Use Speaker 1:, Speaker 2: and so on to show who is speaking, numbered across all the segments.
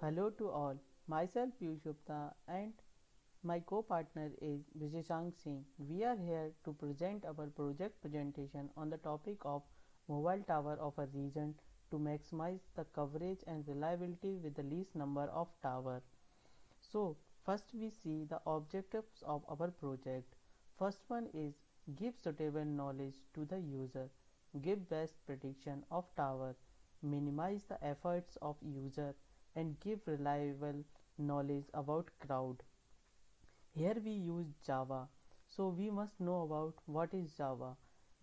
Speaker 1: Hello to all. Myself Piyush Gupta and my co-partner is Vijayshang Singh. We are here to present our project presentation on the topic of mobile tower of a region to maximize the coverage and reliability with the least number of tower. So, first we see the objectives of our project. First one is give suitable knowledge to the user, give best prediction of tower, minimize the efforts of user and give reliable knowledge about crowd. Here we use Java. So we must know about what is Java.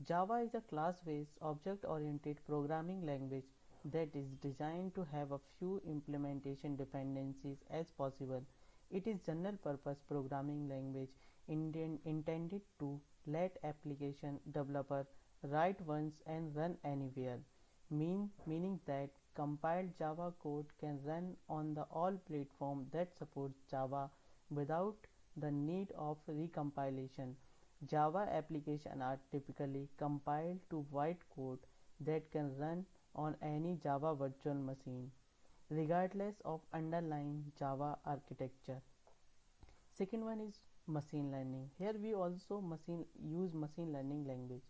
Speaker 1: Java is a class-based object-oriented programming language that is designed to have a few implementation dependencies as possible. It is general purpose programming language intended to let application developer write once and run anywhere. Meaning that compiled Java code can run on the all platform that supports Java without the need of recompilation. Java applications are typically compiled to write code that can run on any Java virtual machine, regardless of underlying Java architecture. Second one is machine learning. Here we also use machine learning language.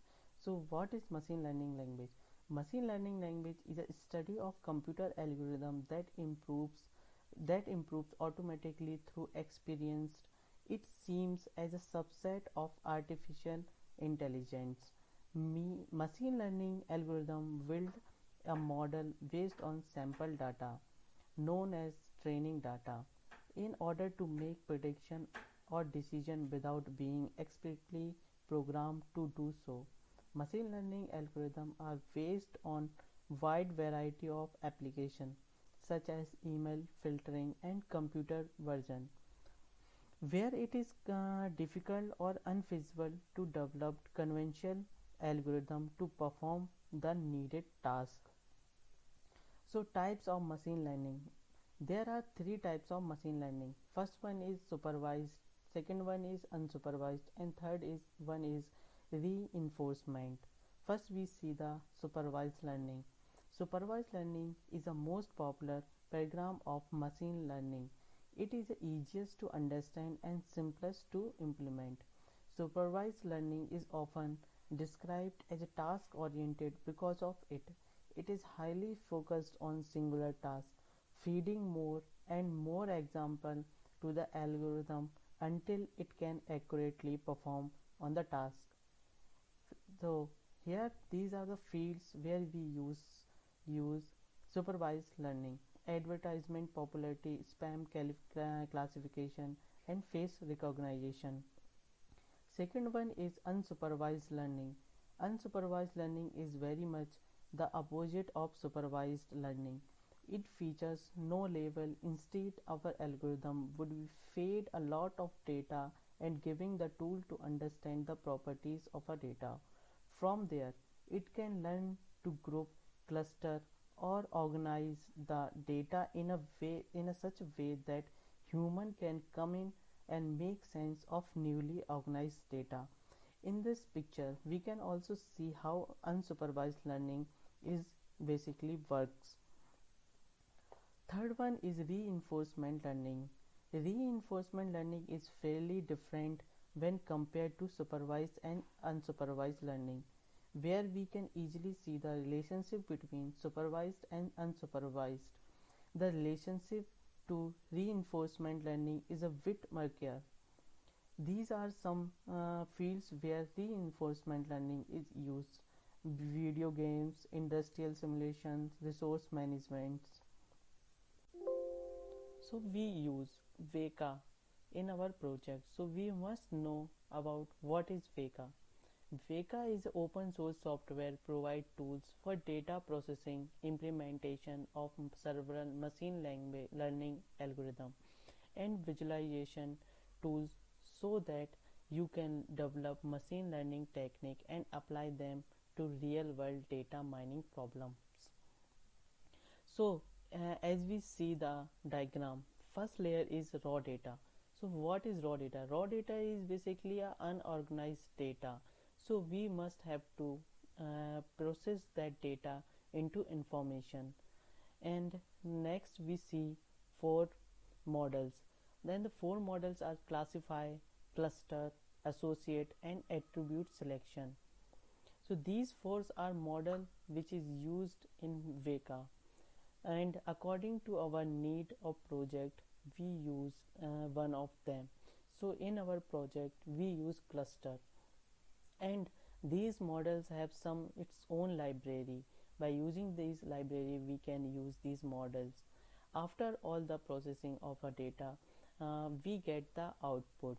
Speaker 1: So what is machine learning language? Machine learning language is a study of computer algorithm that improves automatically through experience. It seems as a subset of artificial intelligence. Machine learning algorithm build a model based on sample data known as training data in order to make prediction or decision without being explicitly programmed to do so. Machine learning algorithms are based on wide variety of applications such as email filtering and computer vision, where it is difficult or unfeasible to develop conventional algorithm to perform the needed task. So types of machine learning. There are three types of machine learning. First one is supervised, second one is unsupervised, and third is one is reinforcement. First we see the supervised learning. Supervised learning is the most popular program of machine learning. It is the easiest to understand and simplest to implement. Supervised learning is often described as a task oriented because of it is highly focused on singular tasks, feeding more and more example to the algorithm until it can accurately perform on the task. So here these are the fields where we use supervised learning: advertisement popularity, spam classification, and face recognition. Second one is unsupervised learning. Unsupervised learning is very much the opposite of supervised learning. It features no label. Instead, our algorithm would feed a lot of data and giving the tool to understand the properties of a data. From there, it can learn to group, cluster, or organize the data in a such a way that human can come in and make sense of newly organized data. In this picture, we can also see how unsupervised learning is basically works. Third one is reinforcement learning. Reinforcement learning is fairly different when compared to supervised and unsupervised learning, where we can easily see the relationship between supervised and unsupervised. The relationship to reinforcement learning is a bit murkier. These are some fields where reinforcement learning is used: video games, industrial simulations, resource management. So we use Veka in our project. So we must know about what is Veka. Veka is open source software provide tools for data processing, implementation of several machine learning algorithm and visualization tools so that you can develop machine learning technique and apply them to real world data mining problems. So as we see the diagram, first layer is raw data. So what is raw data? Raw data is basically a unorganized data. So we must have to process that data into information. And next we see four models. Then the four models are classify, cluster, associate, and attribute selection. So these four are model which is used in Weka, and according to our need of project we use one of them. So in our project we use cluster, and these models have some its own library. By using these library we can use these models. After all the processing of a data, we get the output,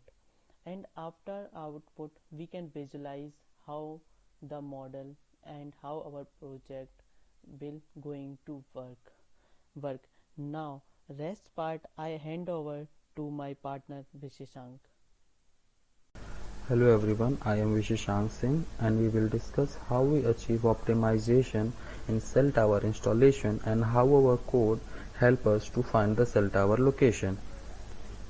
Speaker 1: and after output we can visualize how the model and how our project will going to work. Now rest part I hand over to my partner Visheshank.
Speaker 2: Hello everyone, I am Visheshank Singh and we will discuss how we achieve optimization in cell tower installation and how our code help us to find the cell tower location.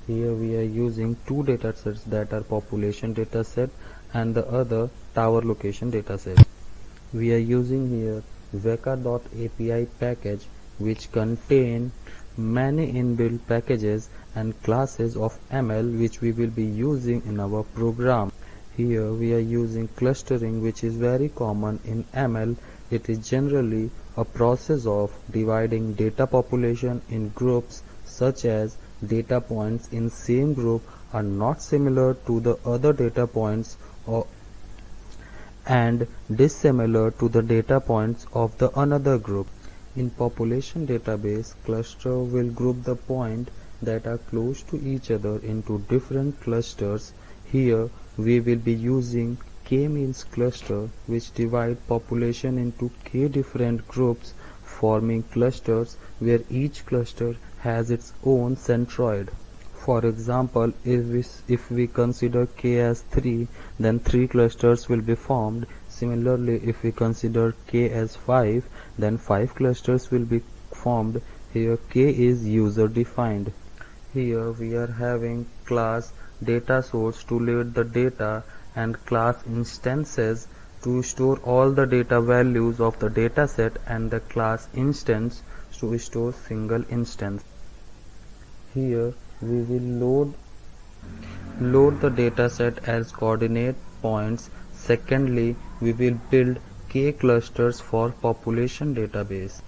Speaker 2: Here we are using two datasets, that are population dataset and the other tower location dataset. We are using here Weka.api package which contain many inbuilt packages and classes of ML which we will be using in our program. Here we are using clustering, which is very common in ML. It is generally a process of dividing data population in groups, such as data points in same group are not similar to the other data points and dissimilar to the data points of the another group. In population database, cluster will group the points that are close to each other into different clusters. Here we will be using k-means cluster, which divide population into k different groups, forming clusters where each cluster has its own centroid. For example, if we consider k as 3, then 3 clusters will be formed. Similarly, if we consider k as 5, then 5 clusters will be formed. Here k is user defined. Here we are having class data source to load the data and class instances to store all the data values of the dataset, and the class instance to store single instance. Here we will load the dataset as coordinate points. Secondly, we will build k clusters for population database,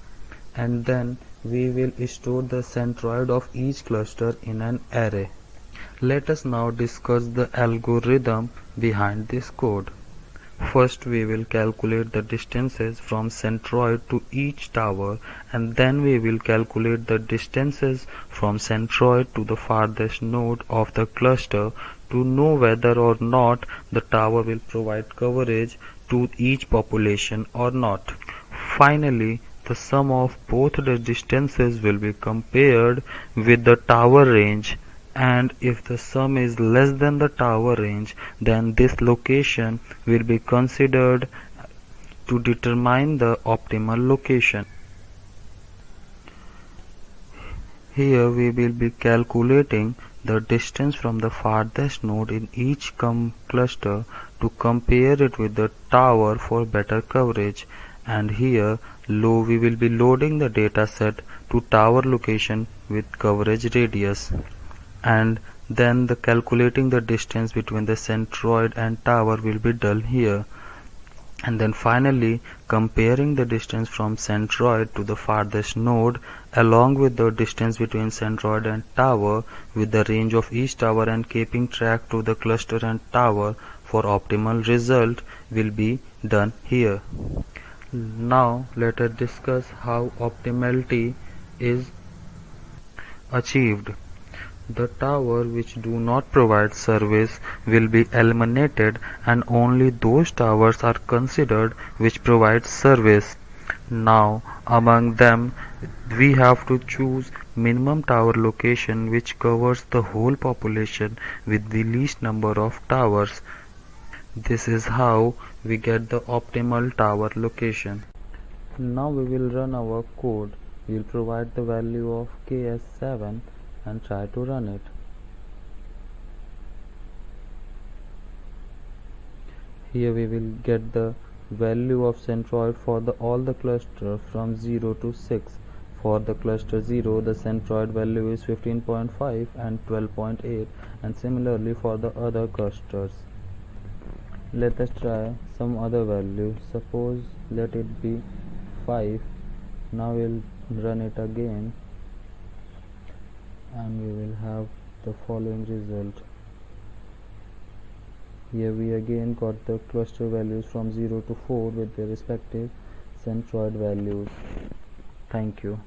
Speaker 2: and then we will store the centroid of each cluster in an array. Let us now discuss the algorithm behind this code. First we will calculate the distances from centroid to each tower, and then we will calculate the distances from centroid to the farthest node of the cluster to know whether or not the tower will provide coverage to each population or not. Finally, the sum of both the distances will be compared with the tower range, and if the sum is less than the tower range, then this location will be considered to determine the optimal location. Here we will be calculating the distance from the farthest node in each cluster to compare it with the tower for better coverage, and here we will be loading the dataset to tower location with coverage radius, and then the calculating the distance between the centroid and tower will be done here, and then finally comparing the distance from centroid to the farthest node along with the distance between centroid and tower with the range of each tower, and keeping track to the cluster and tower for optimal result will be done here. Now let us discuss how optimality is achieved. The tower which do not provide service will be eliminated, and only those towers are considered which provide service. Now among them we have to choose minimum tower location which covers the whole population with the least number of towers. This is how we get the optimal tower location. Now we will run our code. We will provide the value of k as 7 and try to run it. Here we will get the value of centroid for all the cluster from 0 to 6. For the cluster 0, the centroid value is 15.5 and 12.8, and similarly for the other clusters. Let us try some other value. Suppose let it be 5. Now we'll run it again and we will have the following result. Here we again got the cluster values from 0 to 4 with their respective centroid values. Thank you.